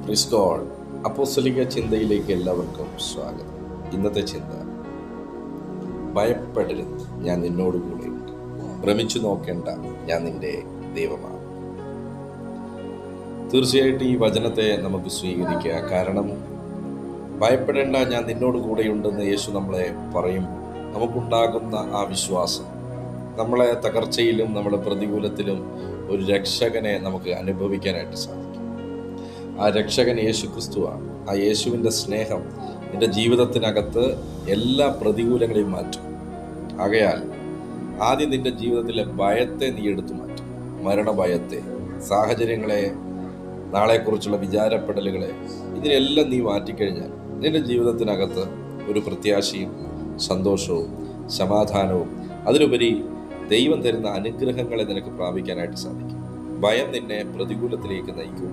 പ്രീസ് God. അപ്പോസ്തലിക ചിന്തയിലേക്ക് എല്ലാവർക്കും സ്വാഗതം. ഇന്നത്തെ ചിന്ത: ഭയപ്പെടരുത്, ഞാൻ നിന്നോട് കൂടെയുണ്ട്. ഭ്രമിച്ചു നോക്കേണ്ട, ഞാൻ നിന്റെ ദൈവമാണ്. തീർച്ചയായിട്ടും ഈ വചനത്തെ നമുക്ക് സ്വീകരിക്കുക. കാരണം ഭയപ്പെടേണ്ട, ഞാൻ നിന്നോട് കൂടെയുണ്ടെന്ന് യേശു നമ്മളെ പറയുമ്പോൾ നമുക്കുണ്ടാകുന്ന ആ വിശ്വാസം, നമ്മളെ തകർച്ചയിലും നമ്മുടെ പ്രതികൂലത്തിലും ഒരു രക്ഷകനെ നമുക്ക് അനുഭവിക്കാനായിട്ട് സാധിക്കും. ആ രക്ഷകൻ യേശു ക്രിസ്തുവാണ്. ആ യേശുവിൻ്റെ സ്നേഹം നിന്റെ ജീവിതത്തിനകത്ത് എല്ലാ പ്രതികൂലങ്ങളെയും മാറ്റും. ആകയാൽ ആദ്യം നിന്റെ ജീവിതത്തിലെ ഭയത്തെ നീ എടുത്തു മാറ്റും. മരണഭയത്തെ, സാഹചര്യങ്ങളെ, നാളെക്കുറിച്ചുള്ള വിചാരപ്പെടലുകളെ, ഇതിനെല്ലാം നീ മാറ്റിക്കഴിഞ്ഞാൽ നിന്റെ ജീവിതത്തിനകത്ത് ഒരു പ്രത്യാശയും സന്തോഷവും സമാധാനവും അതിലുപരി ദൈവം തരുന്ന അനുഗ്രഹങ്ങളെ നിനക്ക് പ്രാപിക്കാനായിട്ട് സാധിക്കും. ഭയം നിന്നെ പ്രതികൂലത്തിലേക്ക് നയിക്കും.